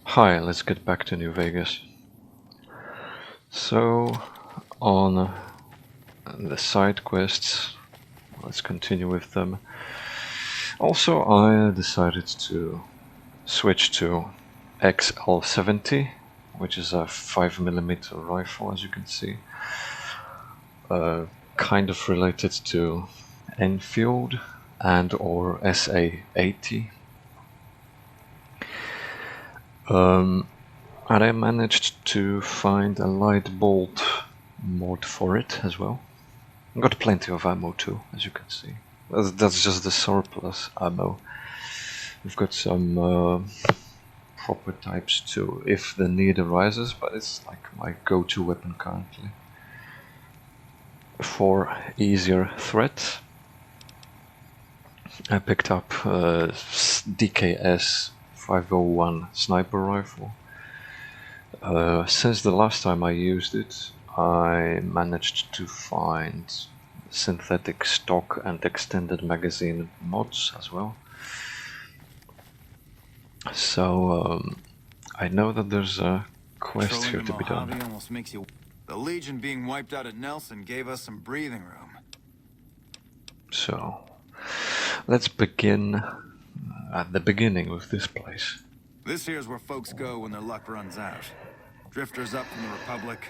Hi, let's get back to New Vegas. So, on the side quests, let's continue with them. Also, I decided to switch to XL70, which is a 5mm rifle, as you can see. Kind of related to Enfield and or SA80. And I managed to find a light bolt mod for it as well. I've got plenty of ammo too, as you can see. That's just the surplus ammo. We've got some prototypes too, if the need arises, but it's like my go-to weapon currently. For easier threats, I picked up DKS 501 sniper rifle. Since the last time I used it, I managed to find synthetic stock and extended magazine mods as well. So I know that there's a quest here to be done. Almost makes you... The Legion being wiped out at Nelson gave us some breathing room. So let's begin at the beginning with this place. This here's where folks go when their luck runs out. Drifters up from the Republic.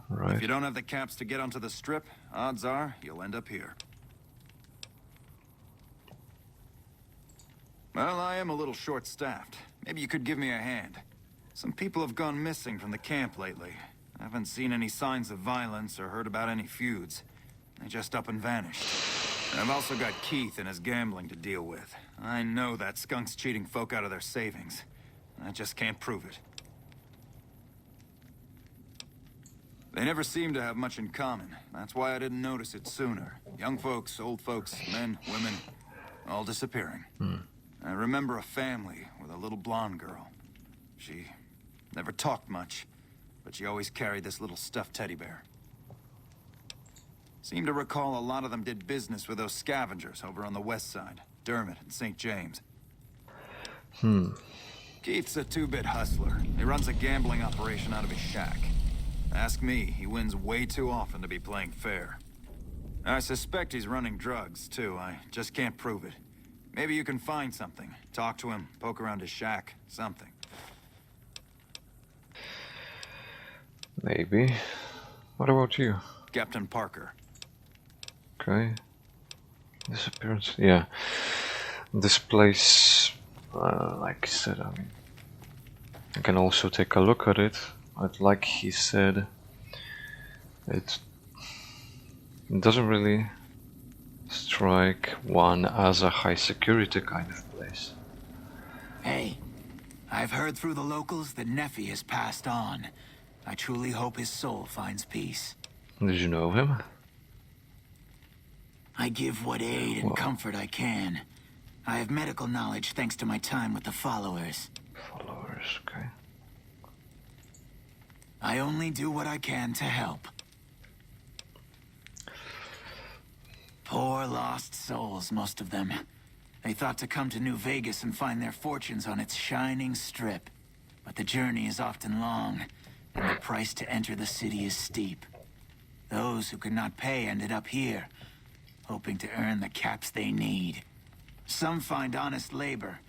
Right. If you don't have the caps to get onto the Strip, odds are you'll end up here. Well, I am a little short-staffed. Maybe you could give me a hand. Some people have gone missing from the camp lately. I haven't seen any signs of violence or heard about any feuds. They just up and vanished. And I've also got Keith and his gambling to deal with. I know that skunk's cheating folk out of their savings. I just can't prove it. They never seem to have much in common. That's why I didn't notice it sooner. Young folks, old folks, men, women, all disappearing. I remember a family with a little blonde girl. She never talked much, but she always carried this little stuffed teddy bear. Seem to recall a lot of them did business with those scavengers over on the west side, Dermot and St. James. Keith's a two-bit hustler. He runs a gambling operation out of his shack. Ask me, he wins way too often to be playing fair. I suspect he's running drugs, too. I just can't prove it. Maybe you can find something. Talk to him, poke around his shack, something. Maybe. What about you? Captain Parker. Okay. Disappearance. Yeah. This place, like I said, I can also take a look at it. But like he said, it doesn't really strike one as a high security kind of place. Hey, I've heard through the locals that Nephi has passed on. I truly hope his soul finds peace. Did you know him? I give what aid and Well, comfort I can. I have medical knowledge thanks to my time with the followers. followers, okay. I only do what I can to help. Poor lost souls, most of them. They thought to come to New Vegas and find their fortunes on its shining strip. But the journey is often long, and the price to enter the city is steep. Those who could not pay ended up here, hoping to earn the caps they need. Some find honest labor,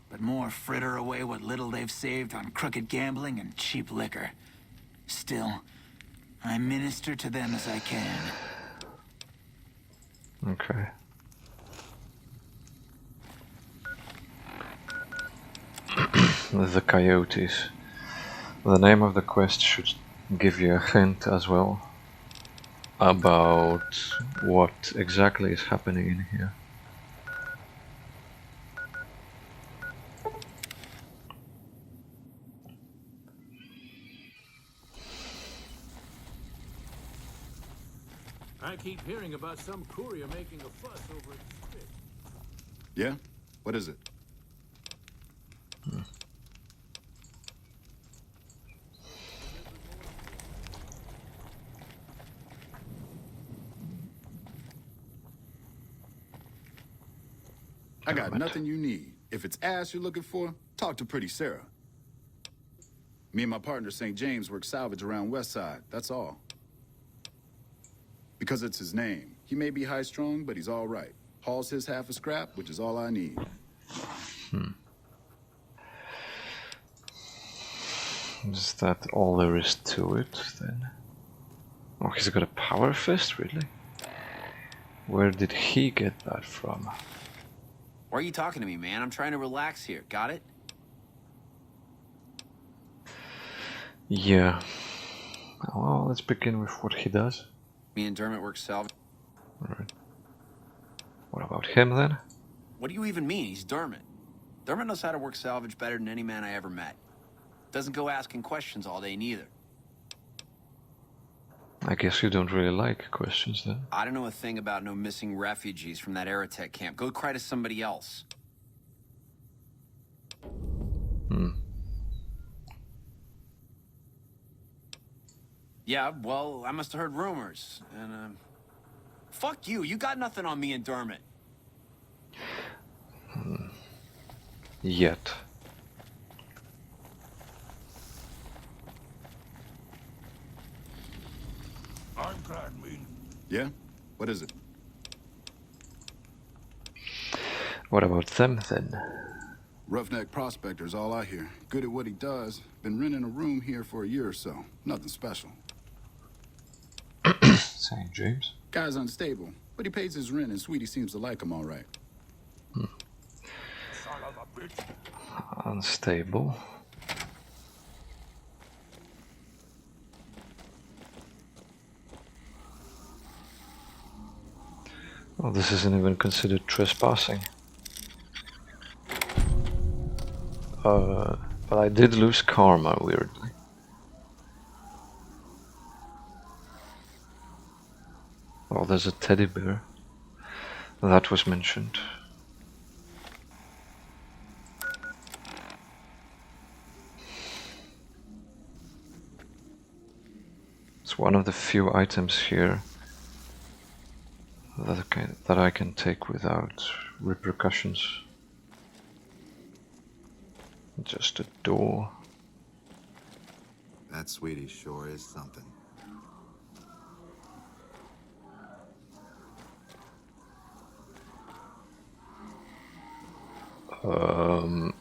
but more fritter away what little they've saved on crooked gambling and cheap liquor. Still, I minister to them as I can. Okay. The Coyotes. The name of the quest should give you a hint as well about what exactly is happening in here. I keep hearing about some courier making a fuss over at the Strip. Yeah? What is it? I got nothing you need. If it's ass you're looking for, talk to Pretty Sarah. Me and my partner, St. James, work salvage around West Side, that's all. Because it's his name. He may be high-strung, but he's all right. Hauls his half a scrap, which is all I need. Is that all there is to it, then? Oh, he's got a power fist, really? Where did he get that from? Why are you talking to me, man? I'm trying to relax here. Got it? Yeah. Well, let's begin with what he does. Me and Dermot work salvage. Alright. What about him, then? What do you even mean? He's Dermot. Dermot knows how to work salvage better than any man I ever met. Doesn't go asking questions all day, neither. I guess you don't really like questions, then. I don't know a thing about no missing refugees from that Aerotech camp. Go cry to somebody else. Yeah, well, I must have heard rumors, and, fuck you. You got nothing on me and Dermot. Yet. I'm glad, mean. Yeah? What is it? What about them, then? Roughneck prospector's all I hear. Good at what he does. Been renting a room here for a year or so. Nothing special. St. James? Guy's unstable, but he pays his rent and Sweetie seems to like him all right. Son of a bitch. Unstable. Well, this isn't even considered trespassing. But I did lose karma, weirdly. Oh, there's a teddy bear. That was mentioned. It's one of the few items here that I can take without repercussions. Just a door. That Sweetie sure is something.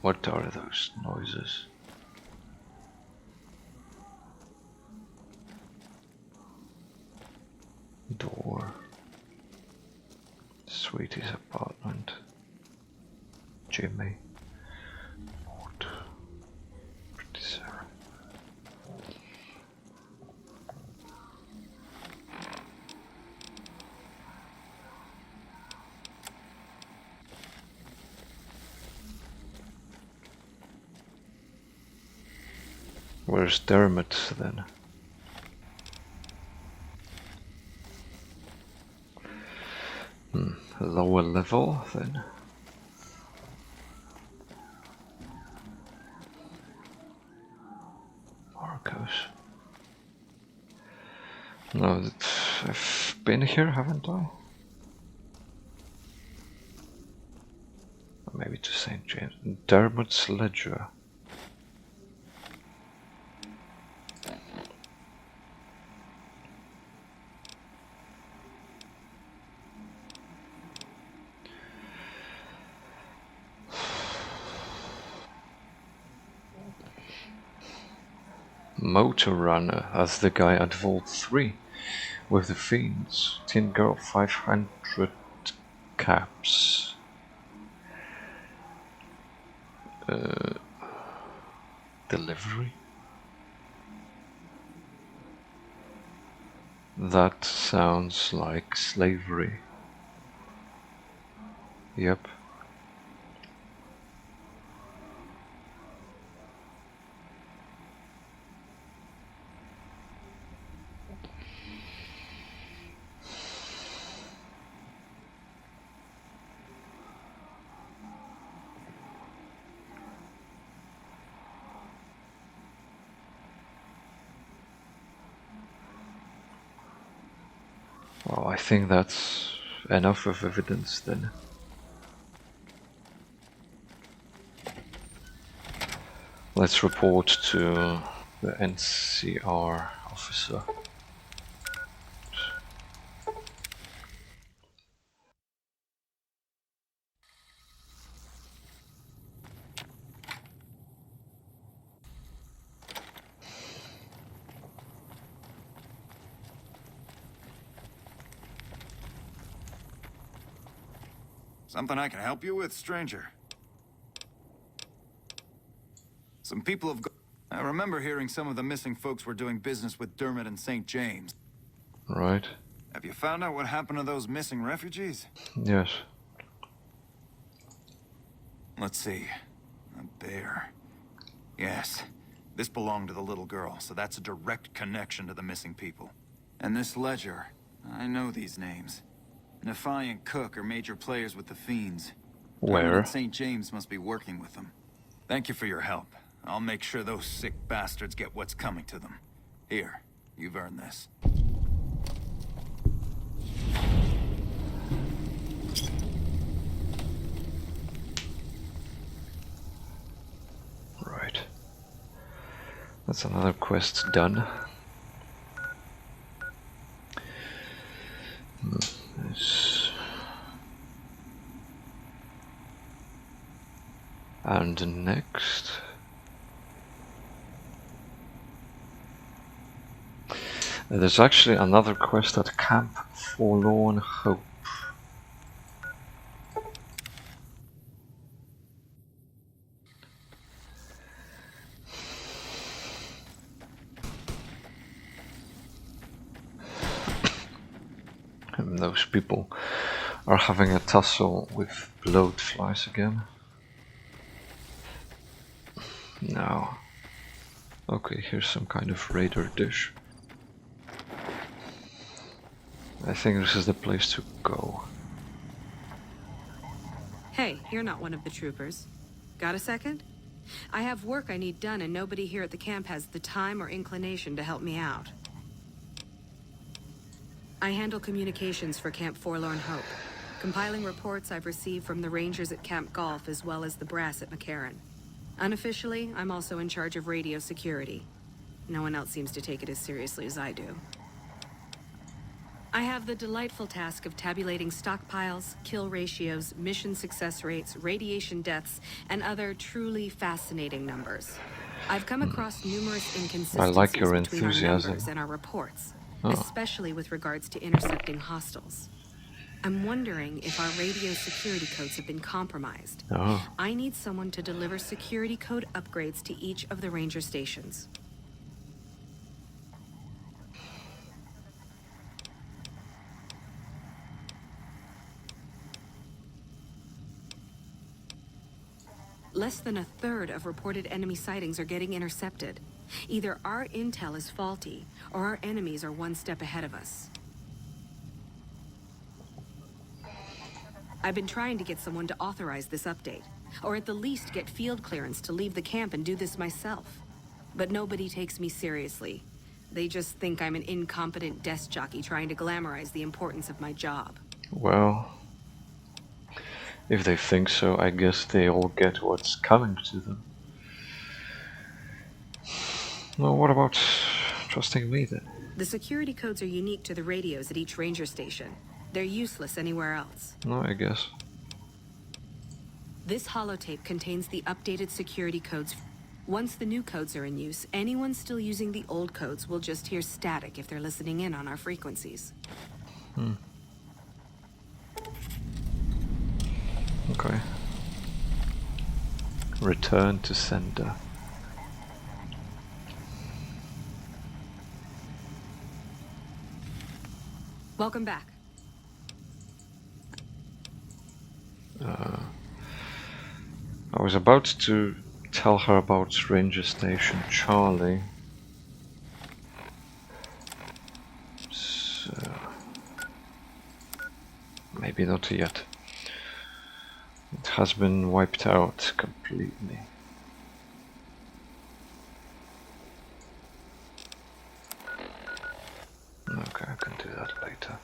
What are those noises? Door. Sweetie's apartment. Jimmy. Maud. Pretty Sarah. Where's Dermot, then? Lower level, then? Marcos. No, I've been here, haven't I? Or maybe to St. James. Dermot's ledger. Motor Runner as the guy at Vault 3 with the Fiends. Teen Girl 500 caps. Delivery? That sounds like slavery. Yep. Well, I think that's enough of evidence then. Let's report to the NCR officer. Something I can help you with, stranger? Some people have I remember hearing some of the missing folks were doing business with Dermot and St. James. Right. Have you found out what happened to those missing refugees? Yes. Let's see. A bear. Yes. This belonged to the little girl, so that's a direct connection to the missing people. And this ledger, I know these names. Nephi and Cook are major players with the Fiends. Dermot Where? and St. James must be working with them. Thank you for your help. I'll make sure those sick bastards get what's coming to them. Here, you've earned this. Right. That's another quest done. Yes. And next... there's actually another quest at Camp Forlorn Hope. And those people are having a tussle with bloatflies again. Now, okay, here's some kind of raider dish. I think this is the place to go. Hey, you're not one of the troopers. Got a second? I have work I need done and nobody here at the camp has the time or inclination to help me out. I handle communications for Camp Forlorn Hope, compiling reports I've received from the rangers at Camp Golf as well as the brass at McCarran. Unofficially, I'm also in charge of radio security. No one else seems to take it as seriously as I do. I have the delightful task of tabulating stockpiles, kill ratios, mission success rates, radiation deaths, and other truly fascinating numbers. I've come across numerous inconsistencies I like your between our enthusiasm. numbers and our reports, Oh. especially with regards to intercepting hostiles. I'm wondering if our radio security codes have been compromised. Oh. I need someone to deliver security code upgrades to each of the ranger stations. Less than a third of reported enemy sightings are getting intercepted. Either our intel is faulty, or our enemies are one step ahead of us. I've been trying to get someone to authorize this update, or at the least get field clearance to leave the camp and do this myself. But nobody takes me seriously. They just think I'm an incompetent desk jockey trying to glamorize the importance of my job. Well, if they think so, I guess they all get what's coming to them. Well, what about trusting me then? The security codes are unique to the radios at each ranger station. They're useless anywhere else. No, I guess. This holotape contains the updated security codes. Once the new codes are in use, anyone still using the old codes will just hear static if they're listening in on our frequencies. Okay. Return to sender. Welcome back. I was about to tell her about Ranger Station Charlie. So, maybe not yet. It has been wiped out completely. Okay, I can do that later.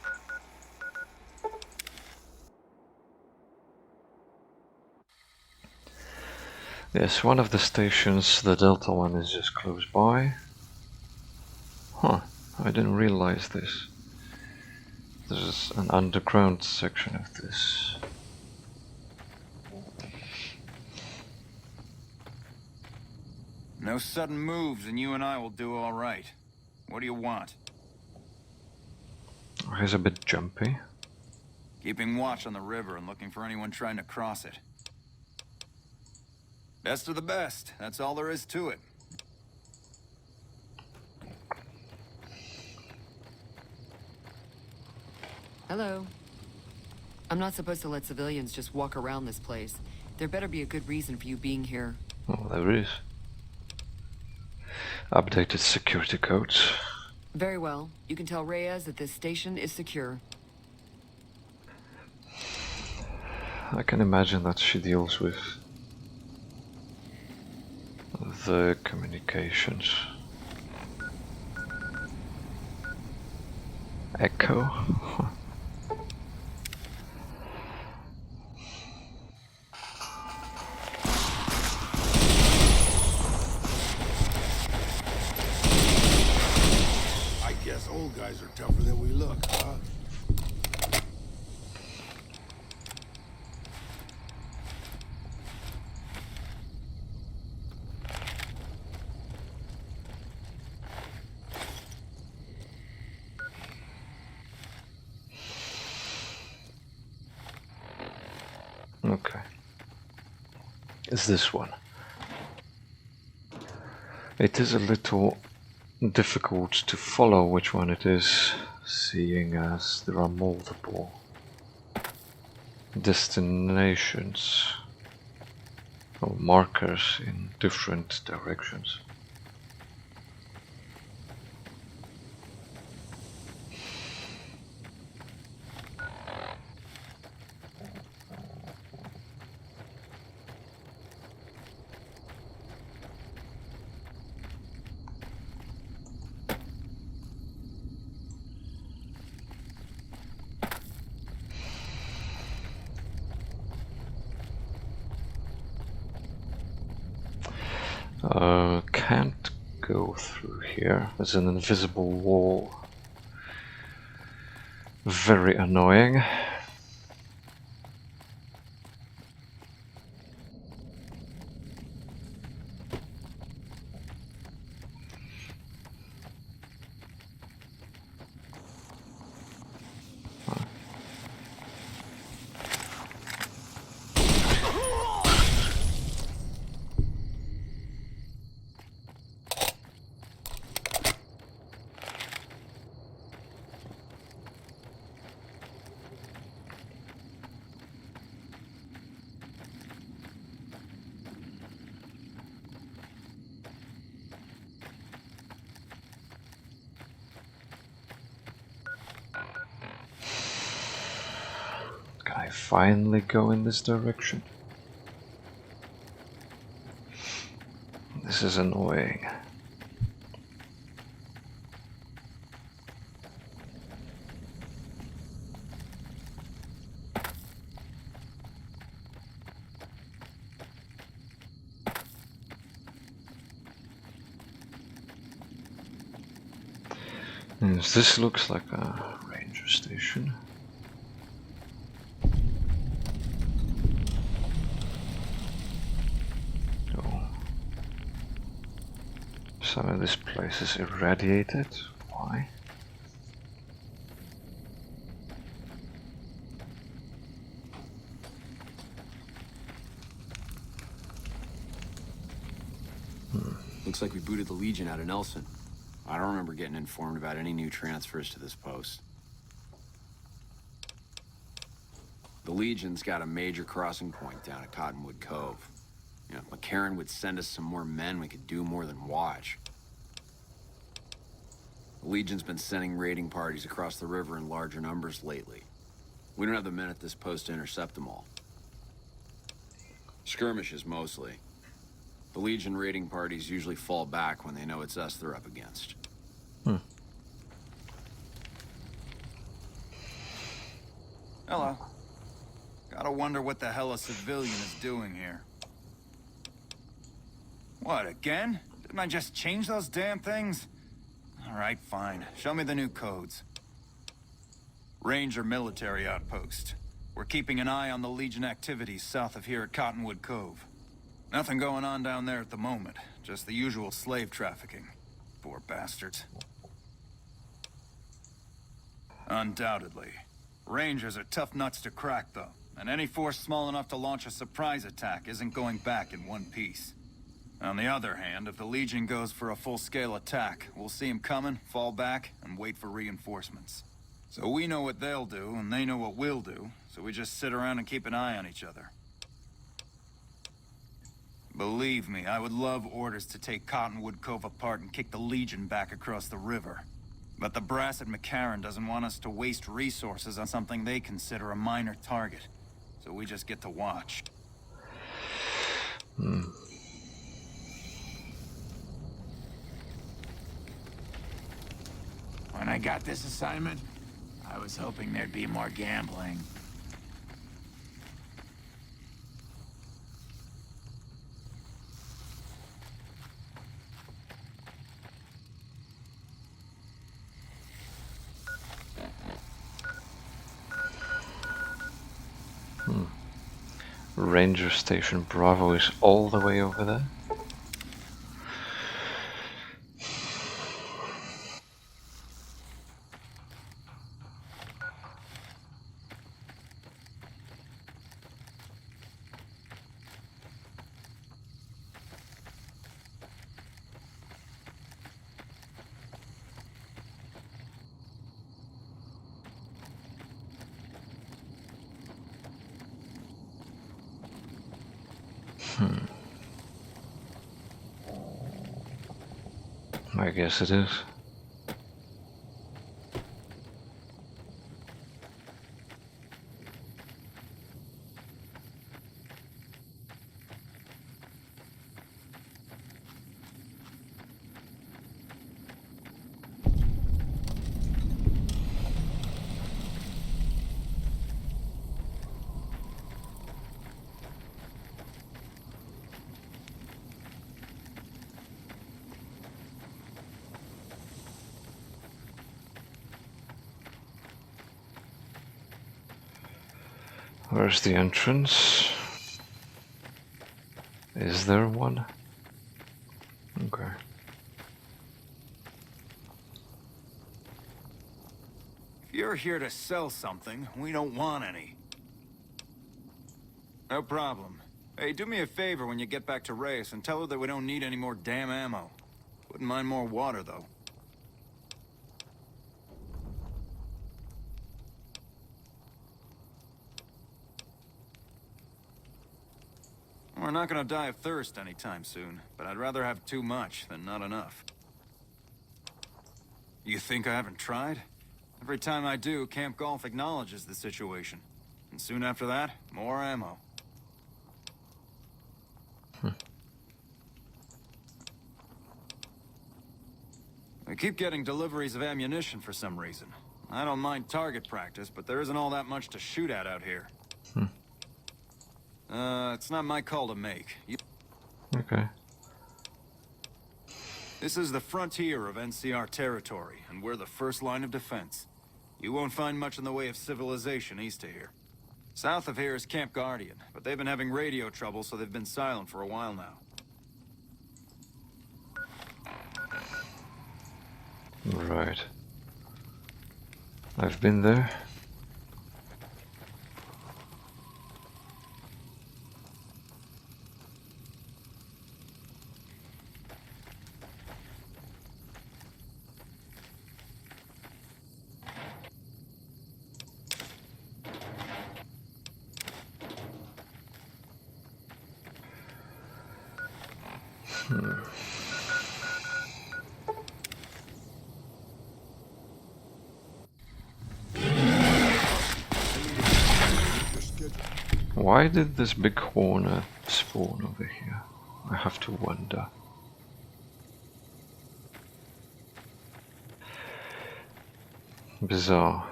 Yes, one of the stations, the Delta one, is just close by. Huh, I didn't realize this. There's an underground section of this. No sudden moves and you and I will do all right. What do you want? He's a bit jumpy. Keeping watch on the river and looking for anyone trying to cross it. Best of the best. That's all there is to it. Hello. I'm not supposed to let civilians just walk around this place. There better be a good reason for you being here. Oh, there is. Updated security codes. Very well. You can tell Reyes that this station is secure. I can imagine that she deals with the communications. Echo? I guess old guys are tougher than we look, huh? Okay. It's this one. It is a little difficult to follow which one it is, seeing as there are multiple destinations or markers in different directions. Can't go through here. There's an invisible wall. Very annoying. Can I finally go in this direction? This is annoying. Yes, this looks like a ranger station. Oh. Some of this place is irradiated. Why? Looks like we booted the Legion out of Nelson. I don't remember getting informed about any new transfers to this post. The Legion's got a major crossing point down at Cottonwood Cove. You know, if McCarran would send us some more men, we could do more than watch. The Legion's been sending raiding parties across the river in larger numbers lately. We don't have the men at this post to intercept them all. Skirmishes, mostly. The Legion raiding parties usually fall back when they know it's us they're up against. Hello. Gotta wonder what the hell a civilian is doing here. What, again? Didn't I just change those damn things? Alright, fine. Show me the new codes. Ranger military outpost. We're keeping an eye on the Legion activities south of here at Cottonwood Cove. Nothing going on down there at the moment. Just the usual slave trafficking. Poor bastards. Undoubtedly. Rangers are tough nuts to crack, though. And any force small enough to launch a surprise attack isn't going back in one piece. On the other hand, if the Legion goes for a full-scale attack, we'll see them coming, fall back, and wait for reinforcements. So we know what they'll do, and they know what we'll do, so we just sit around and keep an eye on each other. Believe me, I would love orders to take Cottonwood Cove apart and kick the Legion back across the river. But the brass at McCarran doesn't want us to waste resources on something they consider a minor target. So we just get to watch. When I got this assignment, I was hoping there'd be more gambling. Ranger Station Bravo is all the way over there. I guess it is. Where's the entrance? Is there one? Okay. If you're here to sell something, we don't want any. No problem. Hey, do me a favor when you get back to Reyes and tell her that we don't need any more damn ammo. Wouldn't mind more water, though. We're not gonna die of thirst anytime soon, but I'd rather have too much than not enough. You think I haven't tried? Every time I do, Camp Golf acknowledges the situation. And soon after that, more ammo. I keep getting deliveries of ammunition for some reason. I don't mind target practice, but there isn't all that much to shoot at out here. It's not my call to make. Okay. This is the frontier of NCR territory, and we're the first line of defense. You won't find much in the way of civilization east of here. South of here is Camp Guardian, but they've been having radio trouble, so they've been silent for a while now. Right. I've been there. Why did this big hornet spawn over here? I have to wonder. Bizarre.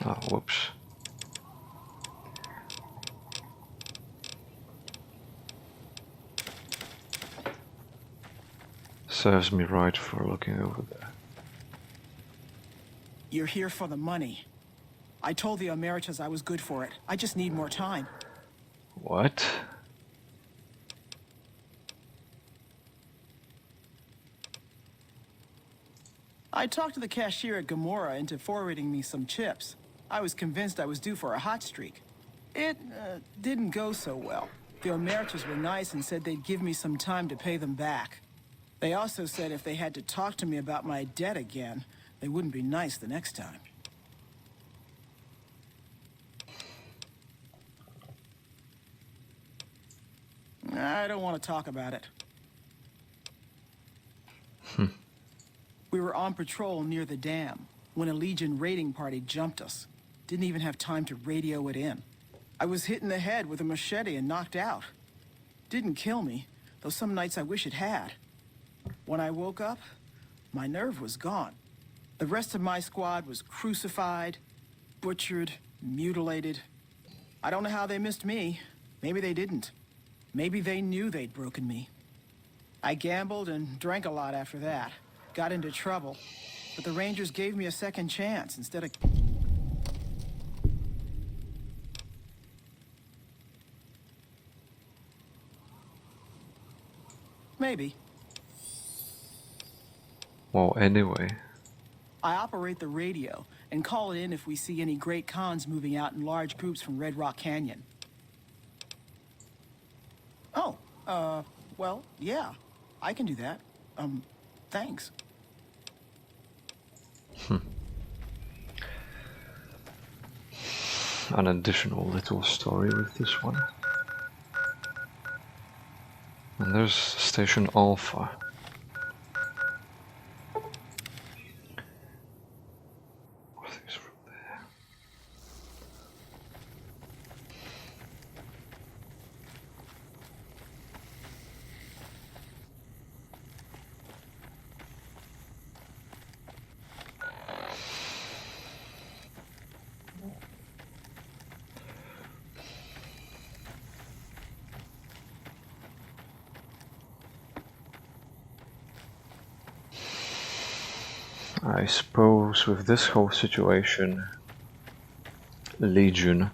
Ah, whoops. serves me right for looking over there. You're here for the money. I told the Emeritus I was good for it. I just need more time. What? I talked to the cashier at Gamora into forwarding me some chips. I was convinced I was due for a hot streak. It didn't go so well. The Emeritus were nice and said they'd give me some time to pay them back. They also said if they had to talk to me about my debt again, they wouldn't be nice the next time. I don't want to talk about it. We were on patrol near the dam when a Legion raiding party jumped us. Didn't even have time to radio it in. I was hit in the head with a machete and knocked out. Didn't kill me, though some nights I wish it had. When I woke up, my nerve was gone. The rest of my squad was crucified, butchered, mutilated. I don't know how they missed me. Maybe they didn't. Maybe they knew they'd broken me. I gambled and drank a lot after that. Got into trouble. But the Rangers gave me a second chance instead of... Maybe. Well, anyway. I operate the radio and call it in if we see any great cons moving out in large groups from Red Rock Canyon. Oh, well, yeah. I can do that. Thanks. An additional little story with this one. And there's Station Alpha. What is from there? I suppose with this whole situation, Legion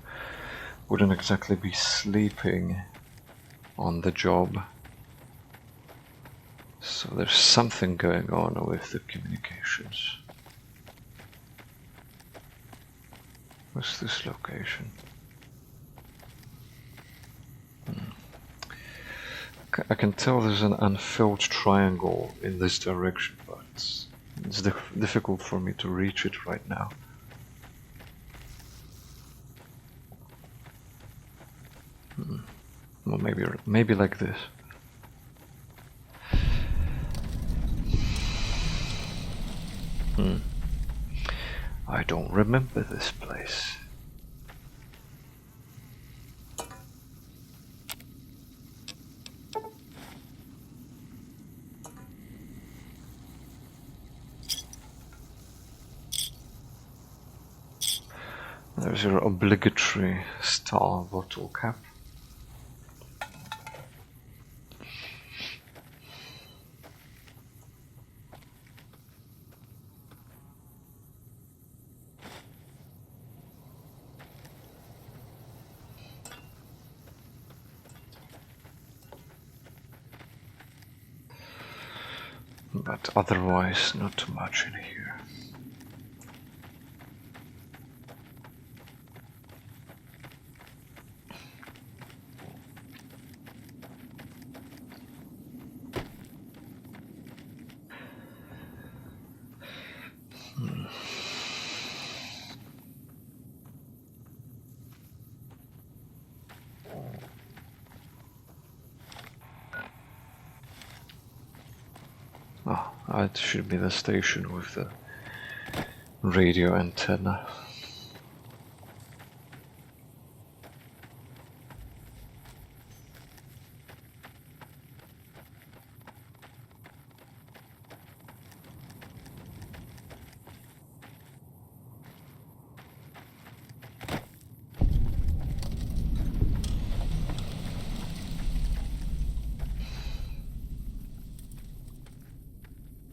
wouldn't exactly be sleeping on the job. So there's something going on with the communications. What's this location? I can tell there's an unfilled triangle in this direction, but it's difficult for me to reach it right now. Well, maybe like this. I don't remember this place. There's your obligatory star bottle cap. But otherwise, not too much in here. Oh, it should be the station with the radio antenna.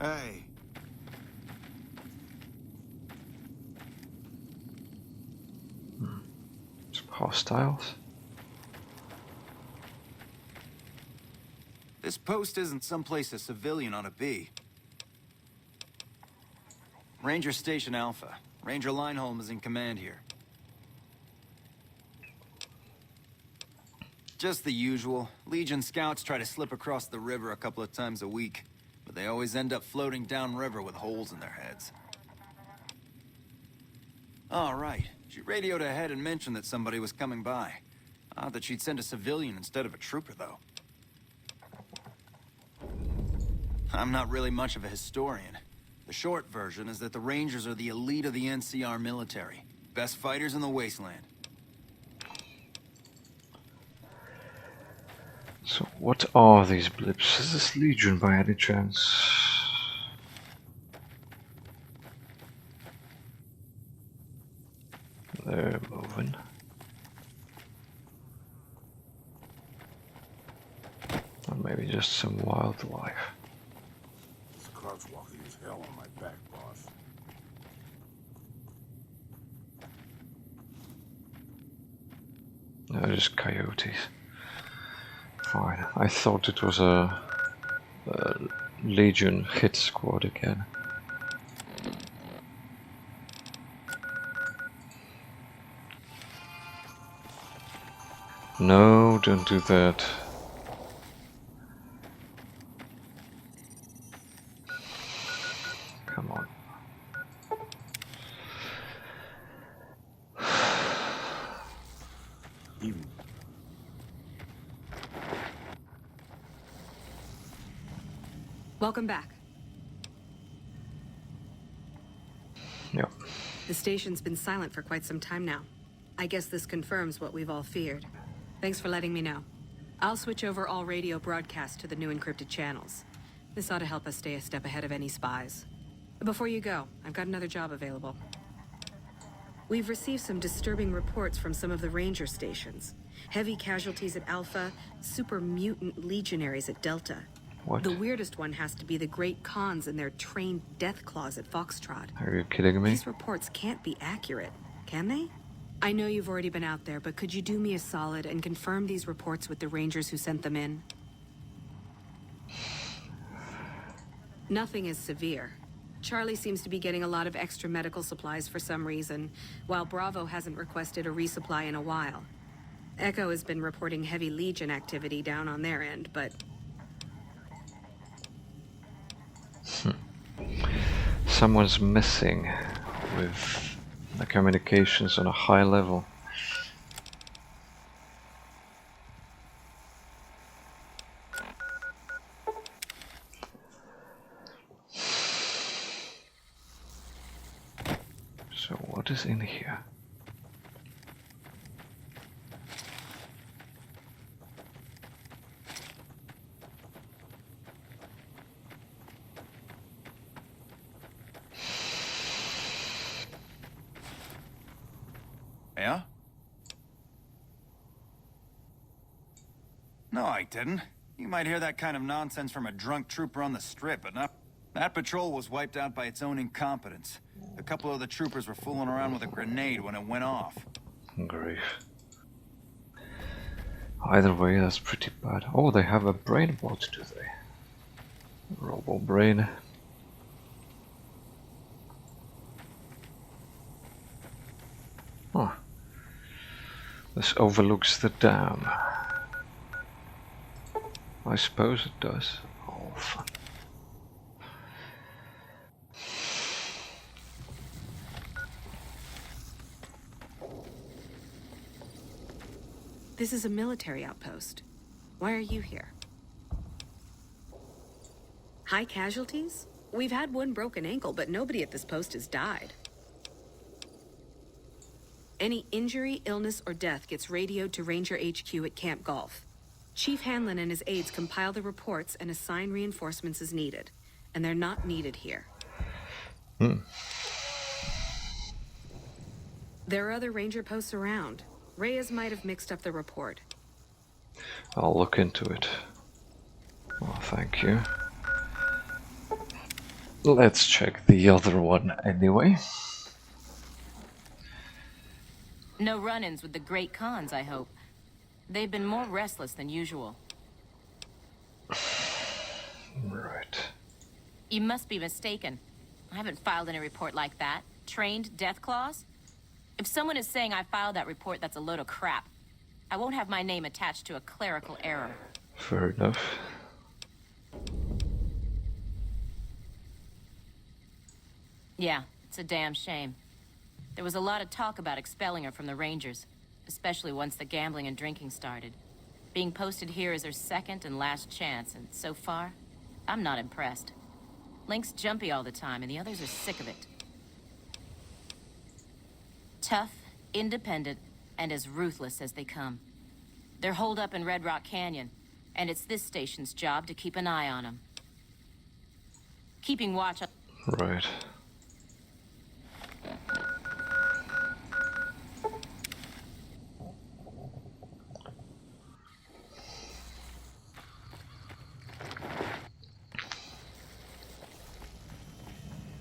Hey, Some hostiles. this post isn't someplace a civilian ought to be. Ranger Station Alpha. Ranger Lineholm is in command here. Just the usual. Legion scouts try to slip across the river a couple of times a week, but they always end up floating downriver with holes in their heads. All right. She radioed ahead and mentioned that somebody was coming by. Odd that she'd send a civilian instead of a trooper, though. I'm not really much of a historian. The short version is that the Rangers are the elite of the NCR military. Best fighters in the wasteland. So what are these blips? Is this Legion by any chance? They're moving. Or maybe just some wildlife. This crouch walking is hell on my back, boss. No, just coyotes. Fine. I thought it was a Legion hit squad again. No, don't do that. Come on. Even Welcome back. Yep. The station's been silent for quite some time now. I guess this confirms what we've all feared. Thanks for letting me know. I'll switch over all radio broadcasts to the new encrypted channels. This ought to help us stay a step ahead of any spies. Before you go, I've got another job available. We've received some disturbing reports from some of the ranger stations. Heavy casualties at Alpha, super mutant legionaries at Delta. What? The weirdest one has to be the Great Khans and their trained death claws at Foxtrot. Are you kidding me? These reports can't be accurate, can they? I know you've already been out there, but could you do me a solid and confirm these reports with the Rangers who sent them in? Nothing is severe. Charlie seems to be getting a lot of extra medical supplies for some reason, while Bravo hasn't requested a resupply in a while. Echo has been reporting heavy Legion activity down on their end, but... Someone's messing with the communications on a high level. So what is in here? Yeah? No, I didn't. You might hear that kind of nonsense from a drunk trooper on the strip, but not... That patrol was wiped out by its own incompetence. A couple of the troopers were fooling around with a grenade when it went off. Grief. Either way, that's pretty bad. Oh, they have a brain bot, do they? Robo brain. Huh. This overlooks the dam. I suppose it does. Oh, fun. This is a military outpost. Why are you here? High casualties? We've had one broken ankle, but nobody at this post has died. Any injury, illness, or death gets radioed to Ranger HQ at Camp Golf. Chief Hanlon and his aides compile the reports and assign reinforcements as needed. And they're not needed here. There are other Ranger posts around. Reyes might have mixed up the report. I'll look into it. Oh, thank you. Let's check the other one anyway. No run-ins with the great Khans, I hope. They've been more restless than usual. Right. You must be mistaken. I haven't filed any report like that. Trained death claws? If someone is saying I filed that report, that's a load of crap. I won't have my name attached to a clerical error. Fair enough. Yeah, it's a damn shame. There was a lot of talk about expelling her from the Rangers, especially once the gambling and drinking started. Being posted here is her second and last chance, and so far, I'm not impressed. Link's jumpy all the time, and the others are sick of it. Tough, independent, and as ruthless as they come. They're holed up in Red Rock Canyon, and it's this station's job to keep an eye on them. Keeping watch on... Right.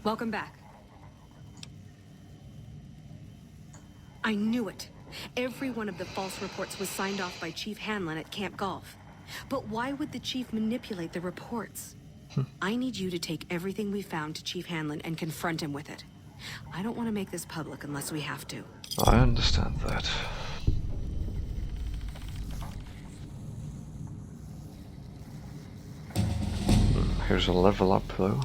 Welcome back. I knew it. Every one of the false reports was signed off by Chief Hanlon at Camp Golf. But why would the Chief manipulate the reports? I need you to take everything we found to Chief Hanlon and confront him with it. I don't want to make this public unless we have to. I understand that. Here's a level up though.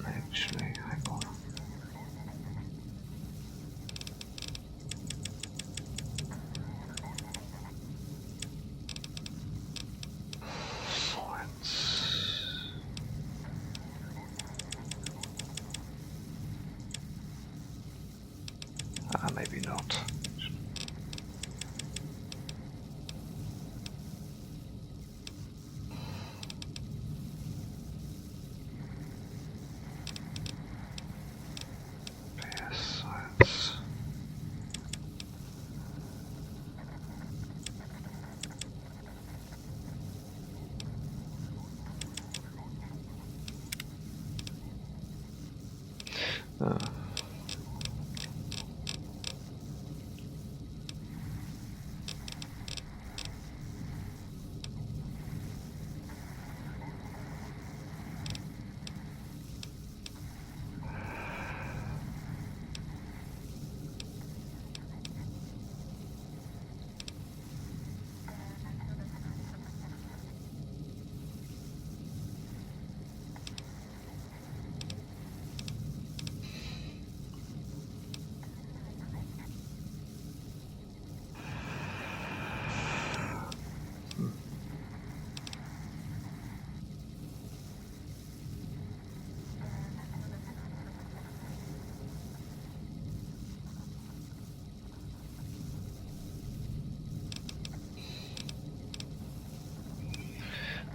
Actually, hang on. Science. Maybe not. Yes, science.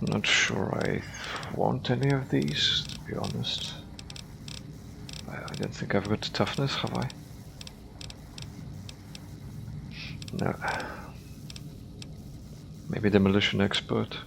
I'm not sure I want any of these, to be honest. I don't think I've got the toughness, have I? No. Maybe demolition expert.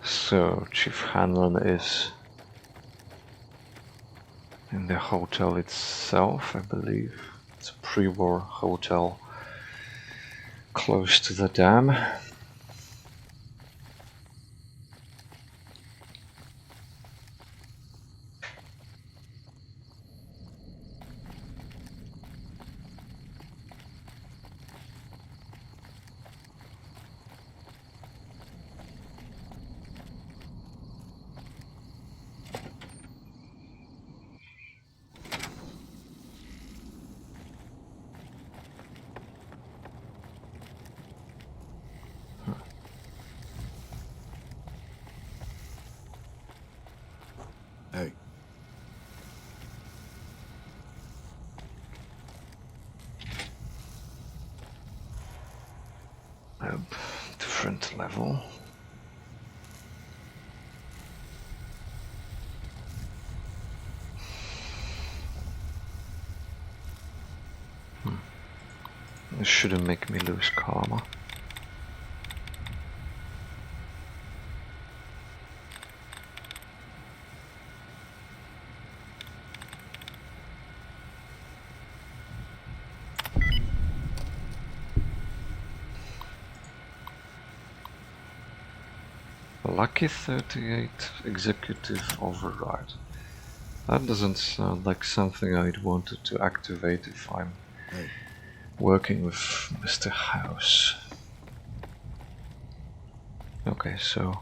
So, Chief Hanlon is in the hotel itself, I believe. It's a pre-war hotel close to the dam. vent level. This shouldn't make me lose karma. Lucky 38 executive override. That doesn't sound like something I'd wanted to activate if I'm working with Mr. House. Okay, so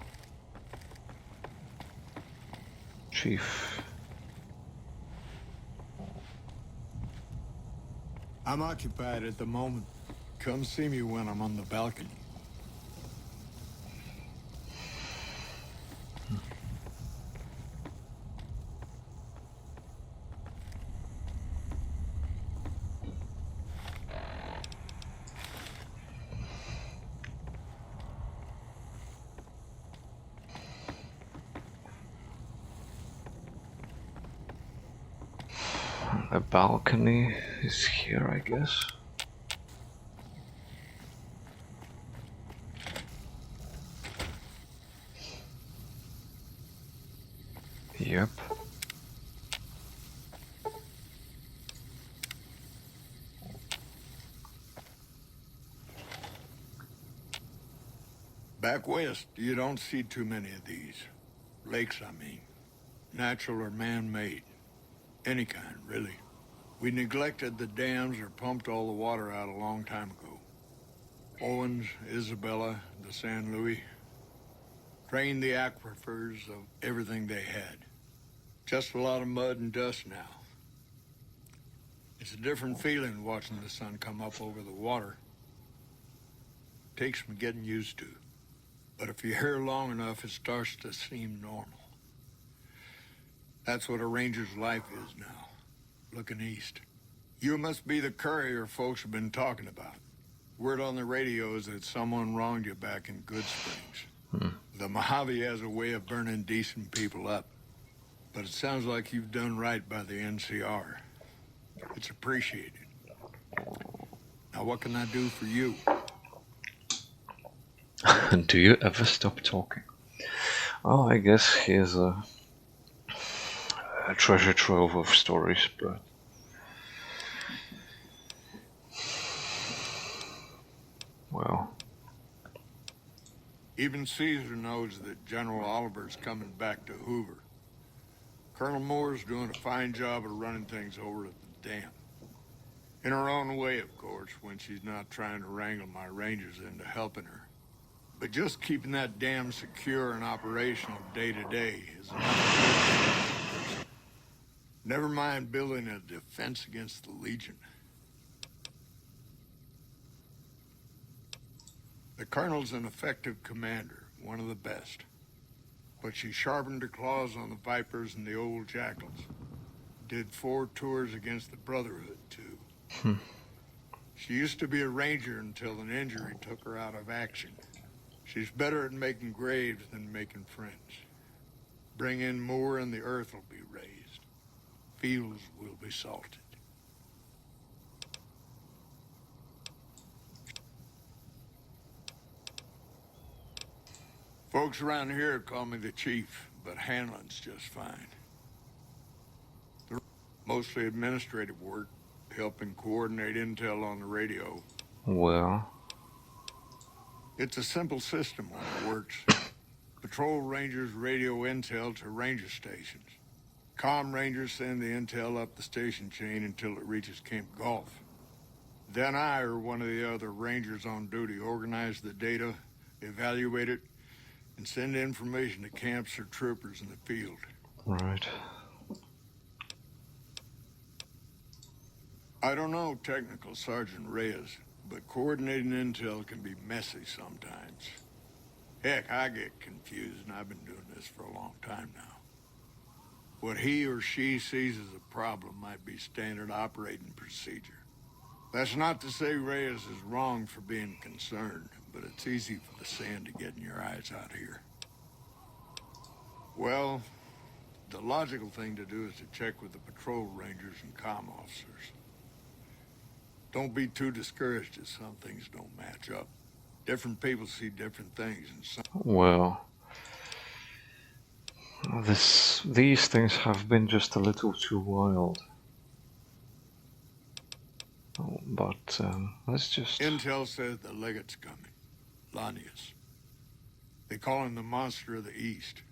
Chief. I'm occupied at the moment. Come see me when I'm on the balcony. The balcony is here, I guess. Yep. Back west, you don't see too many of these. Lakes, I mean. Natural or man-made. Any kind, really. We neglected the dams or pumped all the water out a long time ago. Owens, Isabella, the San Luis. Drained the aquifers of everything they had. Just a lot of mud and dust now. It's a different feeling watching the sun come up over the water. Takes some getting used to. But if you're here long enough, it starts to seem normal. That's what a ranger's life is now, looking east. You must be the courier folks have been talking about. Word on the radio is that someone wronged you back in Good Springs. The Mojave has a way of burning decent people up. But it sounds like you've done right by the NCR. It's appreciated. Now what can I do for you? Do you ever stop talking? Well, I guess here's a treasure trove of stories, but well, Even Caesar knows that General Oliver's coming back to Hoover. Colonel Moore's doing a fine job of running things over at the dam. In her own way, of course, when she's not trying to wrangle my rangers into helping her. But just keeping that dam secure and operational day to day is enough. Never mind building a defense against the Legion. The Colonel's an effective commander, one of the best. But she sharpened her claws on the Vipers and the old Jackals. Did 4 tours against the Brotherhood, too. She used to be a ranger until an injury took her out of action. She's better at making graves than making friends. Bring in Moore and the earth will be raised. Fields will be salted. Folks around here call me the chief, but handling's just fine. Mostly administrative work, helping coordinate intel on the radio. well, It's a simple system when it works. Patrol rangers radio intel to ranger stations. Comm rangers send the intel up the station chain until it reaches Camp Golf. Then I or one of the other rangers on duty organize the data, evaluate it, and send information to camps or troopers in the field. right. I don't know Technical Sergeant Reyes, but coordinating intel can be messy sometimes. Heck, I get confused, and I've been doing this for a long time now. What he or she sees as a problem might be standard operating procedure. That's not to say Reyes is wrong for being concerned, but it's easy for the sand to get in your eyes out here. Well, the logical thing to do is to check with the patrol rangers and comm officers. Don't be too discouraged if some things don't match up. Different people see different things, and some... Well, these things have been just a little too wild. Oh, but let's just... Intel says the legate's coming. Lanius. They call him the monster of the East.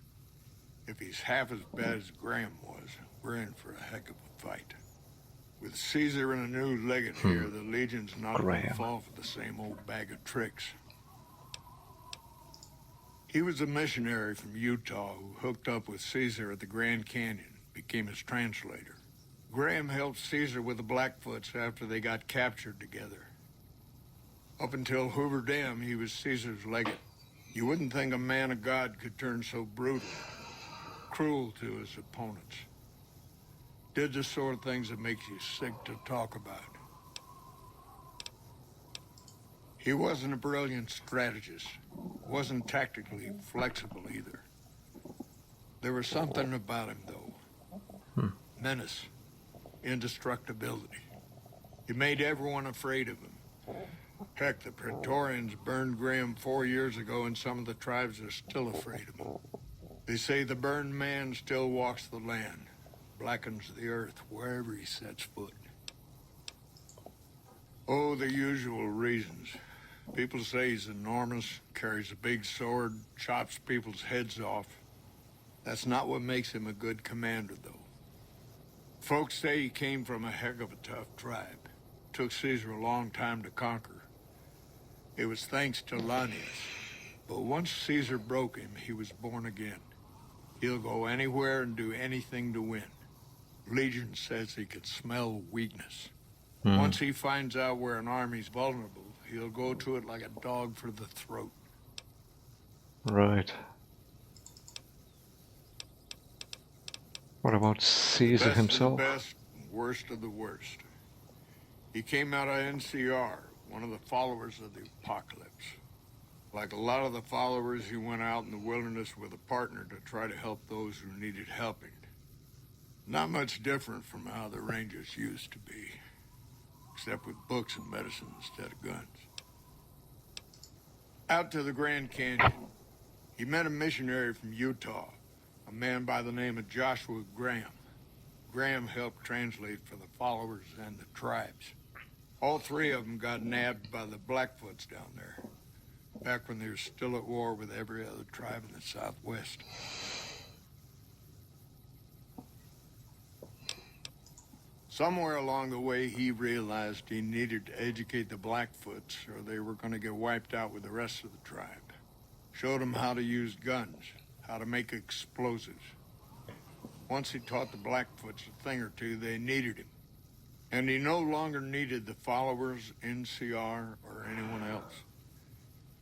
If he's half as bad as Graham was, we're in for a heck of a fight. With Caesar and a new legate here, the Legion's not going to fall for the same old bag of tricks. He was a missionary from Utah who hooked up with Caesar at the Grand Canyon, became his translator. Graham helped Caesar with the Blackfoots after they got captured together. Up until Hoover Dam, he was Caesar's legate. You wouldn't think a man of God could turn so brutal, cruel to his opponents. Did the sort of things that makes you sick to talk about. He wasn't a brilliant strategist, wasn't tactically flexible either. There was something about him, though. Menace, indestructibility. He made everyone afraid of him. Heck, the Praetorians burned Graham 4 years ago, and some of the tribes are still afraid of him. They say the burned man still walks the land, blackens the earth wherever he sets foot. Oh, the usual reasons. People say he's enormous, carries a big sword, chops people's heads off. That's not what makes him a good commander, though. Folks say he came from a heck of a tough tribe. Took Caesar a long time to conquer. It was thanks to Lanius. But once Caesar broke him, he was born again. He'll go anywhere and do anything to win. Legion says he can smell weakness. Once he finds out where an army's vulnerable, he'll go to it like a dog for the throat. Right. What about Caesar himself? The best, worst of the worst. He came out of NCR, one of the followers of the apocalypse. Like a lot of the followers, he went out in the wilderness with a partner to try to help those who needed helping. Not much different from how the Rangers used to be, except with books and medicine instead of guns. Out to the Grand Canyon, he met a missionary from Utah, a man by the name of Joshua Graham. Graham helped translate for the followers and the tribes. All three of them got nabbed by the Blackfoots down there, back when they were still at war with every other tribe in the Southwest. Somewhere along the way, he realized he needed to educate the Blackfoots or they were going to get wiped out with the rest of the tribe. Showed them how to use guns, how to make explosives. Once he taught the Blackfoots a thing or two, they needed him. And he no longer needed the followers, NCR, or anyone else.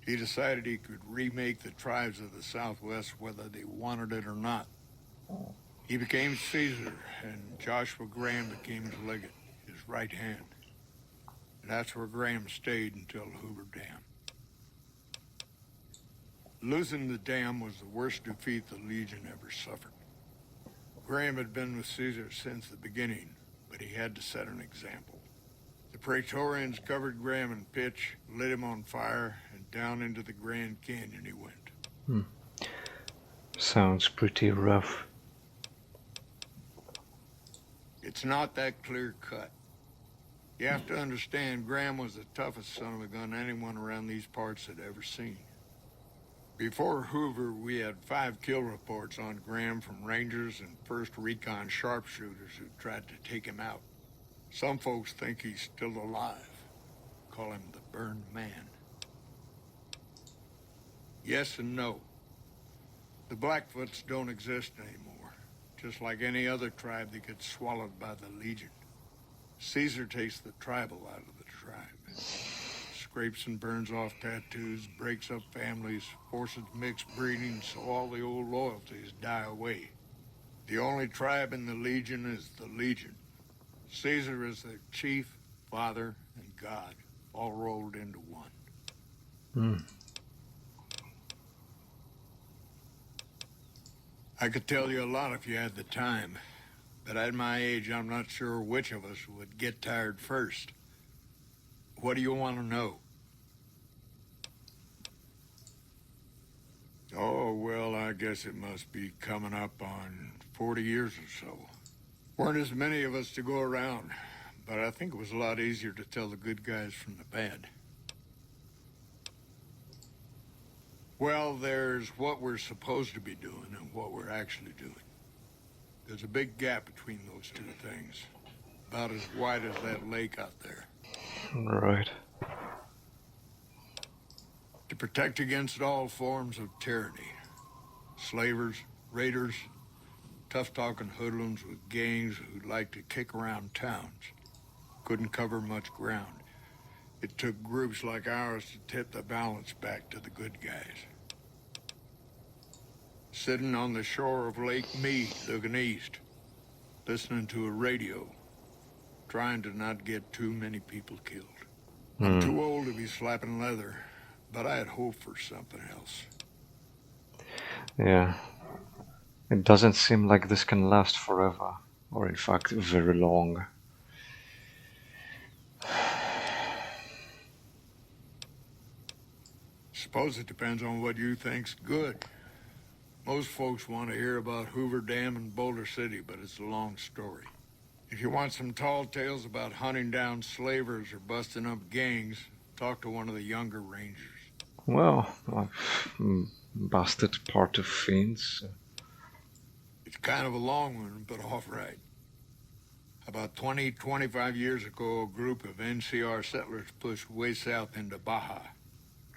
He decided he could remake the tribes of the Southwest whether they wanted it or not. He became Caesar, and Joshua Graham became his legate, his right hand. And that's where Graham stayed until Hoover Dam. Losing the dam was the worst defeat the Legion ever suffered. Graham had been with Caesar since the beginning, but he had to set an example. The Praetorians covered Graham in pitch, lit him on fire, and down into the Grand Canyon he went. Sounds pretty rough. It's not that clear-cut. You have to understand, Graham was the toughest son of a gun anyone around these parts had ever seen. Before Hoover, we had 5 kill reports on Graham from Rangers and 1st Recon sharpshooters who tried to take him out. Some folks think he's still alive. Call him the Burned Man. Yes and no. The Blackfoots don't exist anymore. Just like any other tribe that gets swallowed by the Legion. Caesar takes the tribal out of the tribe. Scrapes and burns off tattoos, breaks up families, forces mixed breeding so all the old loyalties die away. The only tribe in the Legion is the Legion. Caesar is their chief, father, and God, all rolled into one. Hmm. I could tell you a lot if you had the time, but at my age, I'm not sure which of us would get tired first. What do you want to know? Oh, well, I guess it must be coming up on 40 years or so. Weren't as many of us to go around, but I think it was a lot easier to tell the good guys from the bad. Well, there's what we're supposed to be doing and what we're actually doing. There's a big gap between those two things. About as wide as that lake out there. Right. To protect against all forms of tyranny. Slavers, raiders, tough-talking hoodlums with gangs who'd like to kick around towns. Couldn't cover much ground. It took groups like ours to tip the balance back to the good guys. Sitting on the shore of Lake Mead, looking east, listening to a radio, trying to not get too many people killed. I'm too old to be slapping leather, but I had hoped for something else. Yeah. It doesn't seem like this can last forever, or in fact, very long. Suppose it depends on what you think's good. Most folks want to hear about Hoover Dam and Boulder City, but it's a long story. If you want some tall tales about hunting down slavers or busting up gangs, talk to one of the younger rangers. Well, I've busted part of Fiends. It's kind of a long one, but all right. About 25 years ago, a group of NCR settlers pushed way south into Baja.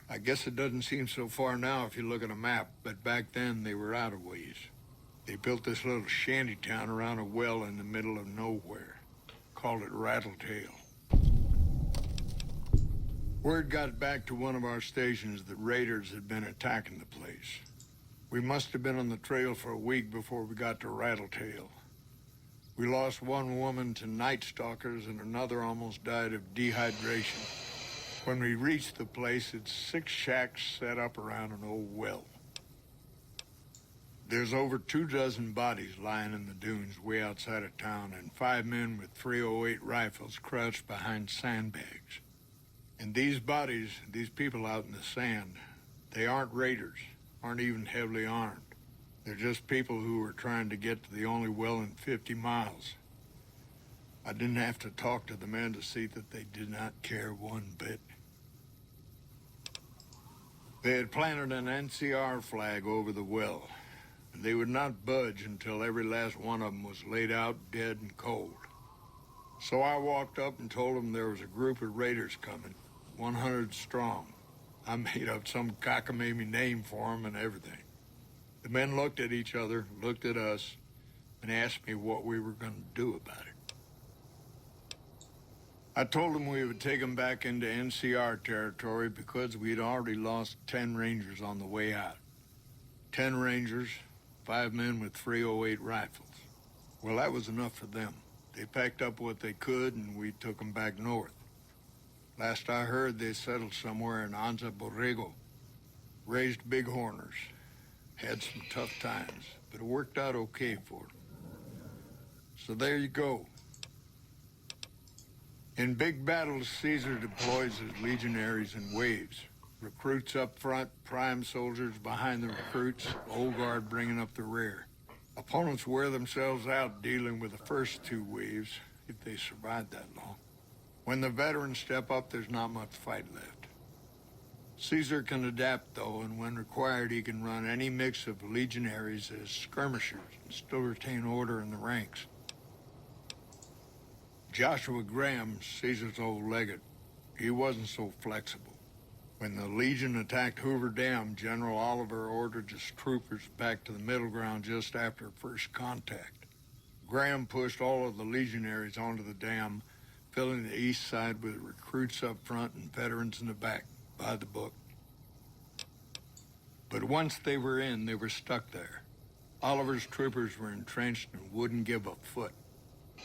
I guess it doesn't seem so far now if you look at a map, but back then they were out of ways. They built this little shanty town around a well in the middle of nowhere. Called it Rattletail. Word got back to one of our stations that raiders had been attacking the place. We must have been on the trail for a week before we got to Rattletail. We lost one woman to night stalkers and another almost died of dehydration. When we reached the place, it's 6 shacks set up around an old well. There's over 24 bodies lying in the dunes way outside of town and 5 men with 308 rifles crouched behind sandbags. And these bodies, these people out in the sand, they aren't raiders, aren't even heavily armed. They're just people who were trying to get to the only well in 50 miles. I didn't have to talk to the men to see that they did not care one bit. They had planted an NCR flag over the well, and they would not budge until every last one of them was laid out dead and cold. So I walked up and told them there was a group of raiders coming, 100 strong. I made up some cockamamie name for them and everything. The men looked at each other, looked at us, and asked me what we were going to do about it. I told them we would take them back into NCR territory because we'd already lost 10 Rangers on the way out. 10 Rangers, 5 men with 308 rifles. Well, that was enough for them. They packed up what they could and we took them back north. Last I heard, they settled somewhere in Anza Borrego. Raised bighorners. Had some tough times, but it worked out okay for them. So there you go. In big battles, Caesar deploys his legionaries in waves. Recruits up front, prime soldiers behind the recruits, old guard bringing up the rear. Opponents wear themselves out dealing with the first 2 waves, if they survive that long. When the veterans step up, there's not much fight left. Caesar can adapt, though, and when required, he can run any mix of legionaries as skirmishers and still retain order in the ranks. Joshua Graham, Caesar's old legate, he wasn't so flexible. When the Legion attacked Hoover Dam, General Oliver ordered his troopers back to the middle ground just after first contact. Graham pushed all of the legionaries onto the dam, filling the east side with recruits up front and veterans in the back, by the book. But once they were in, they were stuck there. Oliver's troopers were entrenched and wouldn't give a foot.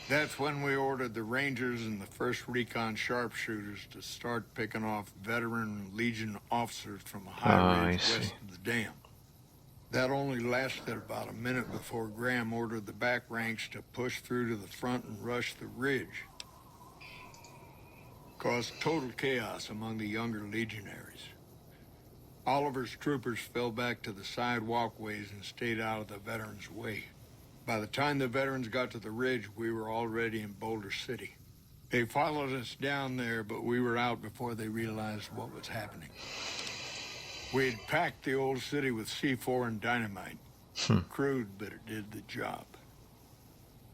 That's when we ordered the Rangers and the 1st Recon sharpshooters to start picking off veteran Legion officers from a high I ridge see. west of the dam. That only lasted about a minute before Graham ordered the back ranks to push through to the front and rush the ridge. Caused total chaos among the younger legionaries. Oliver's troopers fell back to the side walkways and stayed out of the veterans' way. By the time the veterans got to the ridge, we were already in Boulder City. They followed us down there, but we were out before they realized what was happening. We had packed the old city with C4 and dynamite. Crude, but it did the job.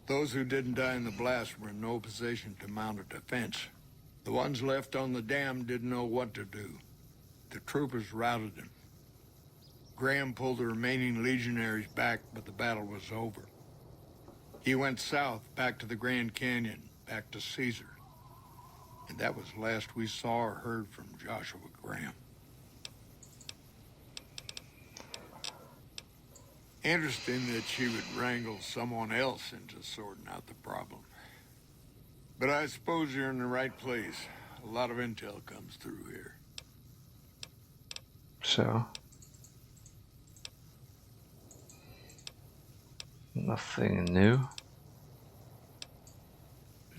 Those who didn't die in the blast were in no position to mount a defense. The ones left on the dam didn't know what to do. The troopers routed them. Graham pulled the remaining legionaries back, but the battle was over. He went south, back to the Grand Canyon, back to Caesar. And that was the last we saw or heard from Joshua Graham. Interesting that she would wrangle someone else into sorting out the problem. But I suppose you're in the right place. A lot of intel comes through here. So. Nothing new.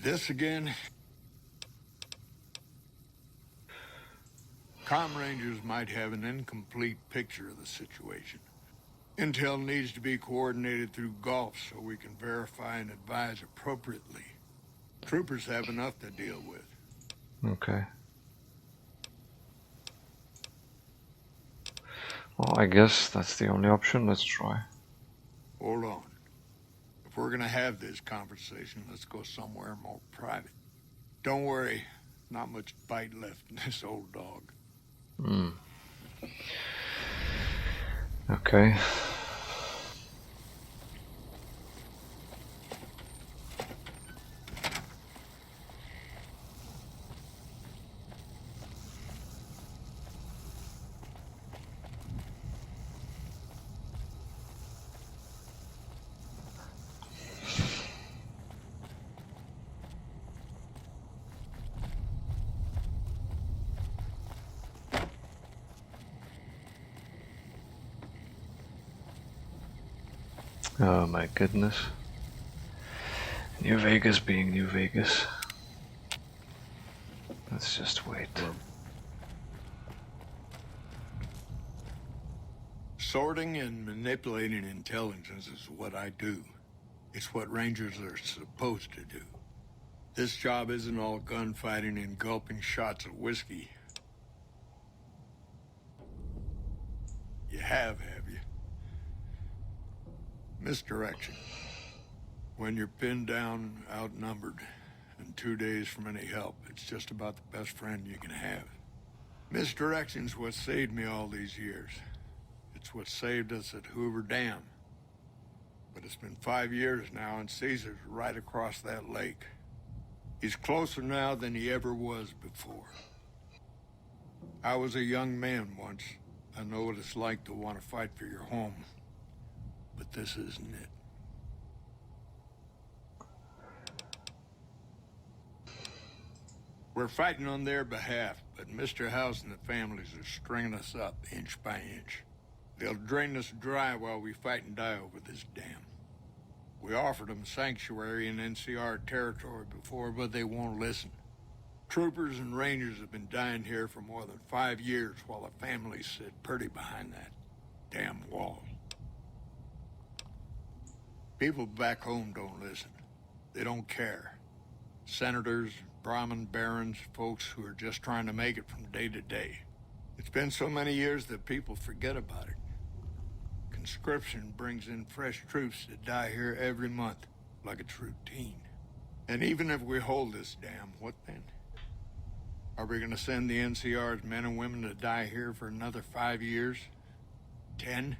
This again? Comm Rangers might have an incomplete picture of the situation. Intel needs to be coordinated through Gulf so we can verify and advise appropriately. Troopers have enough to deal with. Okay. Well, I guess that's the only option. Let's try. Hold on. If we're gonna have this conversation, let's go somewhere more private. Don't worry, not much bite left in this old dog. Okay. Oh my goodness. New Vegas being New Vegas. Let's just wait. Sorting and manipulating intelligence is what I do. It's what Rangers are supposed to do. This job isn't all gunfighting and gulping shots of whiskey. You have you? Misdirection. When you're pinned down, outnumbered, and 2 days from any help, it's just about the best friend you can have. Misdirection's what saved me all these years. It's what saved us at Hoover Dam. But it's been 5 years now, and Caesar's right across that lake. He's closer now than he ever was before. I was a young man once. I know what it's like to want to fight for your home. But this isn't it. We're fighting on their behalf, but Mr. House and the families are stringing us up inch by inch. They'll drain us dry while we fight and die over this dam. We offered them sanctuary in NCR territory before, but they won't listen. Troopers and Rangers have been dying here for more than 5 years while the families sit pretty behind that damn wall. People back home don't listen. They don't care. Senators, Brahmin barons, folks who are just trying to make it from day to day. It's been so many years that people forget about it. Conscription brings in fresh troops that die here every month, like it's routine. And even if we hold this dam, what then? Are we gonna send the NCR's men and women to die here for another 5 years? 10?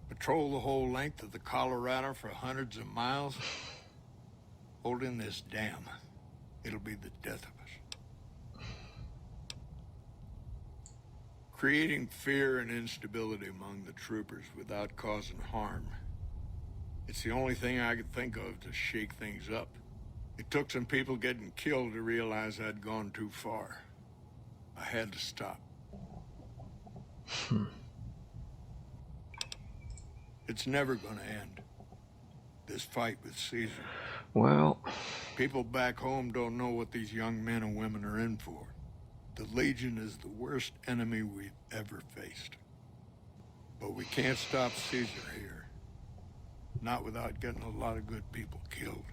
Patrol the whole length of the Colorado for hundreds of miles? Holding this dam, it'll be the death of us. Creating fear and instability among the troopers without causing harm. It's the only thing I could think of to shake things up. It took some people getting killed to realize I'd gone too far. I had to stop. It's never gonna end. This fight with Caesar. Well, People back home don't know what these young men and women are in for. The Legion is the worst enemy we've ever faced. But we can't stop Caesar here. Not without getting a lot of good people killed.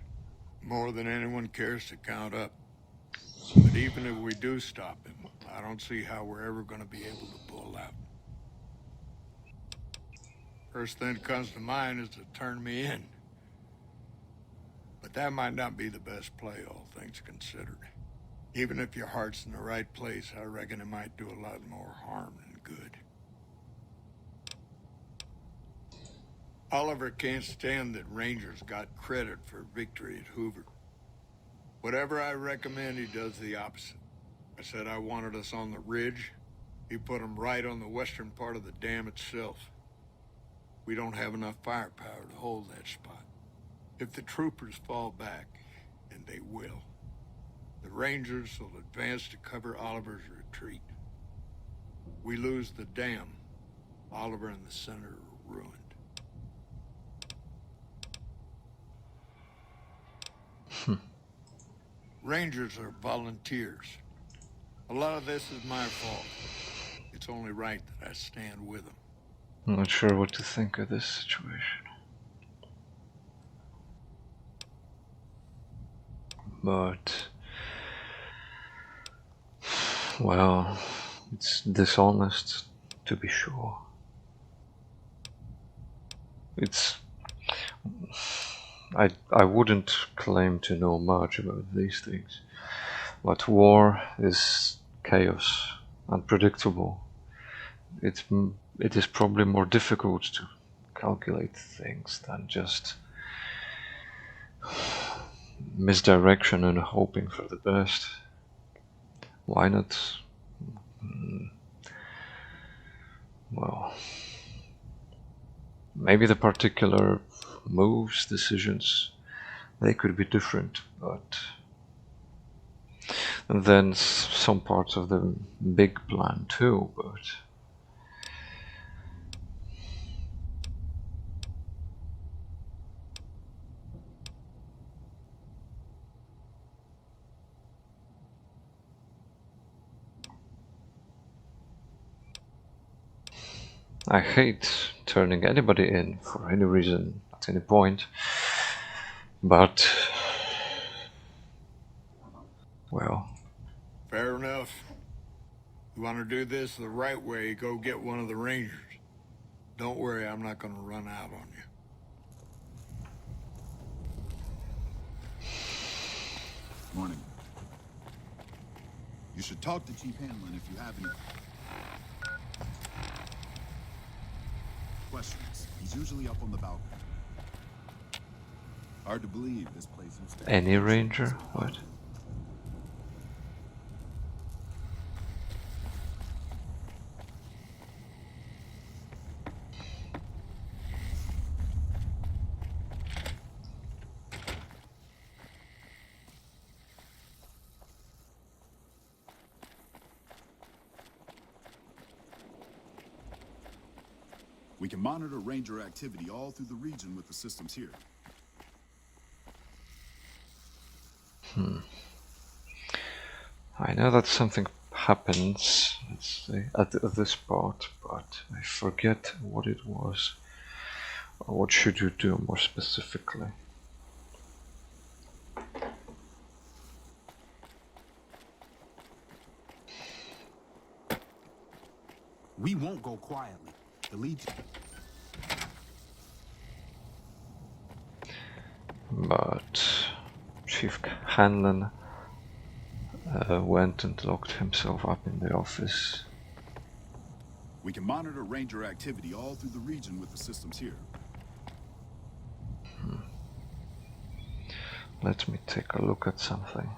More than anyone cares to count up. But even if we do stop him, I don't see how we're ever going to be able to pull out. First thing that comes to mind is to turn me in. But that might not be the best play, all things considered. Even if your heart's in the right place, I reckon it might do a lot more harm than good. Oliver can't stand that Rangers got credit for victory at Hoover. Whatever I recommend, he does the opposite. I said I wanted us on the ridge. He put them right on the western part of the dam itself. We don't have enough firepower to hold that spot. If the troopers fall back, and they will, the Rangers will advance to cover Oliver's retreat. We lose the dam, Oliver and the center are ruined. Rangers are volunteers. A lot of this is my fault. It's only right that I stand with them. I'm not sure what to think of this situation. But, well, it's dishonest, to be sure. I wouldn't claim to know much about these things, but war is chaos, unpredictable. It is probably more difficult to calculate things than just misdirection and hoping for the best. Why not? Well, maybe the particular moves, decisions, they could be different, but then some parts of the big plan too, but I hate turning anybody in for any reason at any point, but well. Fair enough. You want to do this the right way, go get one of the Rangers. Don't worry, I'm not going to run out on you. Morning. You should talk to Chief Hanlon if you have any questions. He's usually up on the balcony. Hard to believe this place used to... Any ranger? What? We can monitor Ranger activity all through the region with the systems here. I know that something happens, let's say, at this part, but I forget what it was. Or what should you do more specifically? We won't go quietly. The Legion. But Chief Hanlon went and locked himself up in the office. We can monitor Ranger activity all through the region with the systems here. Let me take a look at something.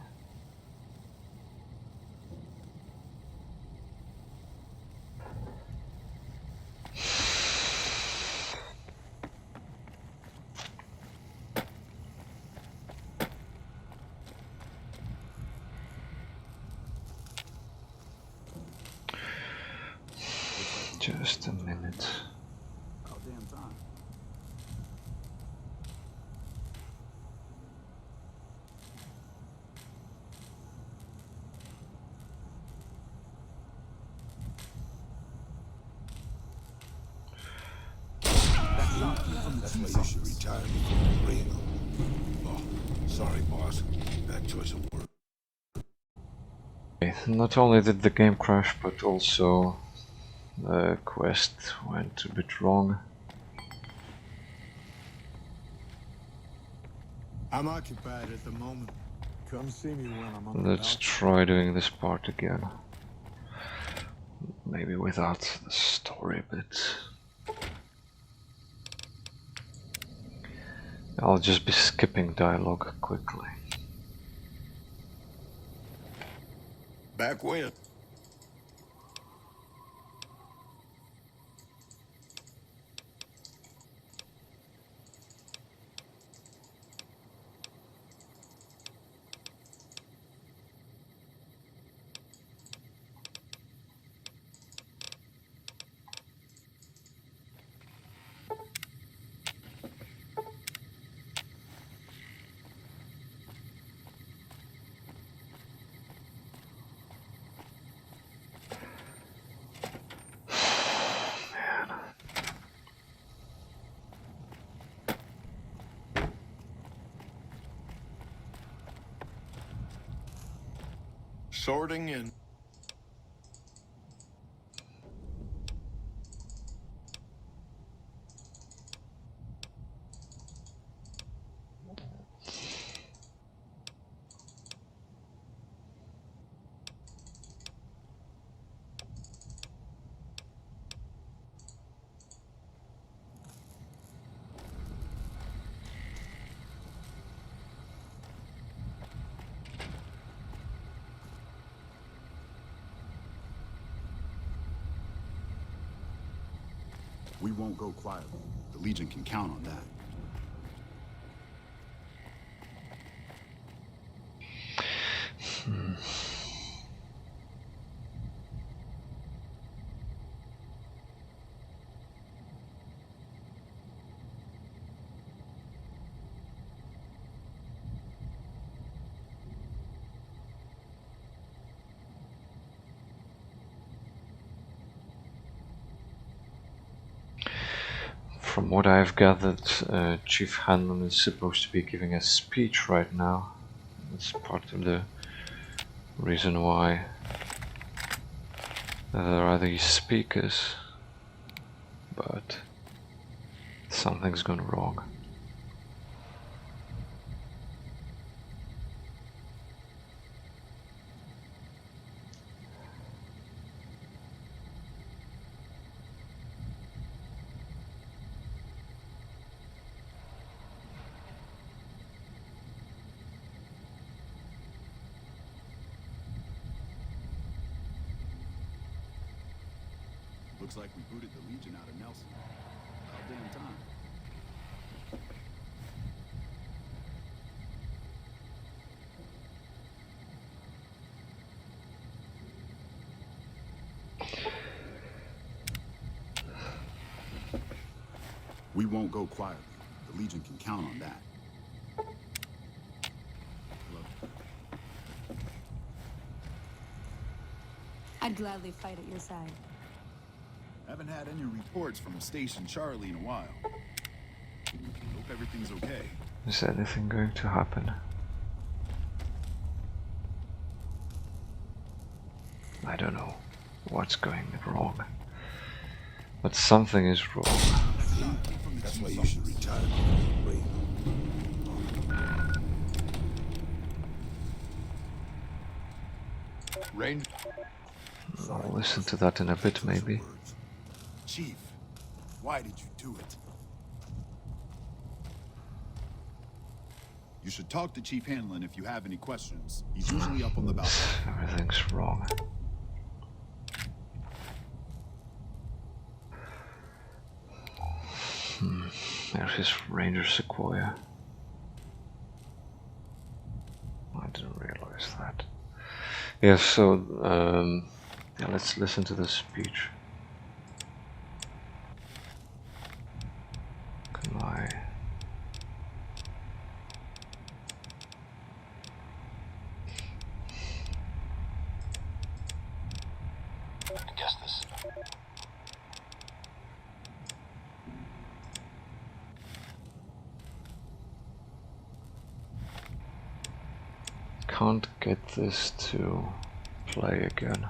Just a minute. About damn time. That's why you should retire before Reno. Oh, sorry, boss. Bad choice of word. Okay, not only did the game crash, but also the quest went a bit wrong. I'm occupied at the moment. Come see me when I'm on Let's try doing this part again. Maybe without the story bit. I'll just be skipping dialogue quickly. Back when? Sorting in. We won't go quietly. The Legion can count on that. From what I've gathered, Chief Hanlon is supposed to be giving a speech right now. That's part of the reason why there are these speakers, but something's gone wrong. Looks like we booted the Legion out of Nelson. About damn time. We won't go quietly. The Legion can count on that. Hello? I'd gladly fight at your side. Haven't had any reports from Station Charlie in a while. Hope everything's okay. Is anything going to happen? I don't know what's going wrong, but something is wrong. That's why you should retire. Wait. Rain. I'll listen to that in a bit, maybe. Chief, why did you do it? You should talk to Chief Hanlon if you have any questions. He's usually up on the balcony. Everything's wrong. There's his Ranger Sequoia. I didn't realize that. Yeah, so yeah, let's listen to the speech. My Guess this. can't get this to play again.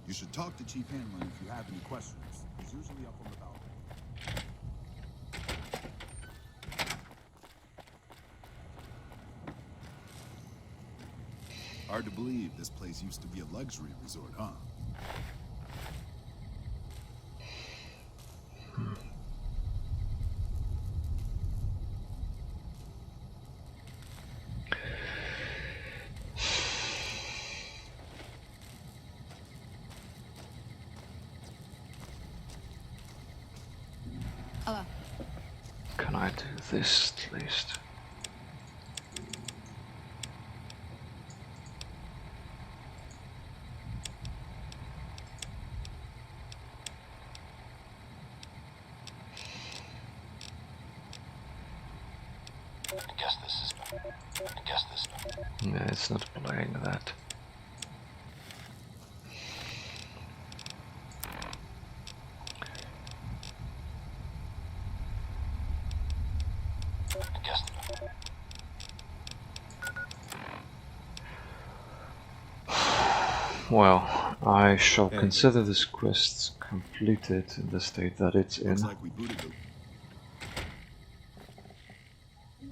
You should talk to Chief Hanlon if you have any questions. He's usually up on the balcony. Hard to believe this place used to be a luxury resort, huh? Hello. Can I do this at least? Guess this. Yeah, it's not playing that. Guess. Well, I shall consider this quest completed in the state that it's in. Looks like we booted the...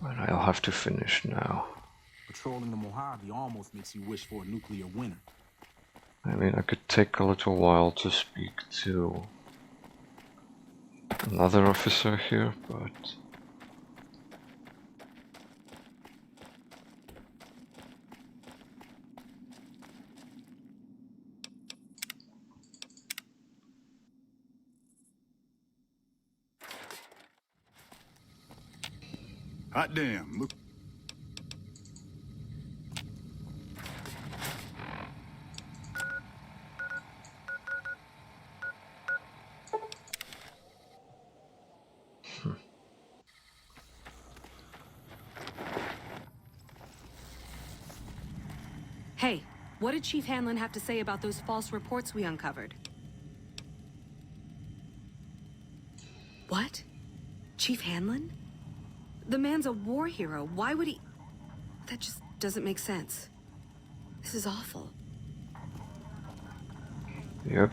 And I'll have to finish now. Patrolling the Mojave almost makes you wish for a nuclear winter. I mean, I could take a little while to speak to another officer here, but... Hot damn, look. Hey, what did Chief Hanlon have to say about those false reports we uncovered? What? Chief Hanlon? The man's a war hero. Why would he... That just doesn't make sense. This is awful. Yep.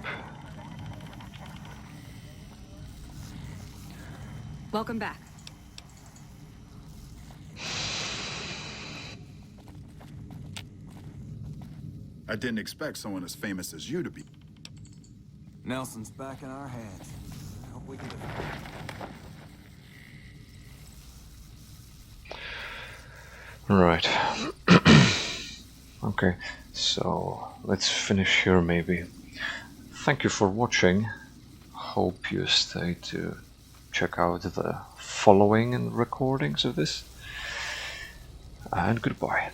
Welcome back. I didn't expect someone as famous as you to be. Nelson's back in our hands. I hope we can defend. Right. Okay, so let's finish here maybe. Thank you for watching. Hope you stay to check out the following and recordings of this. And goodbye.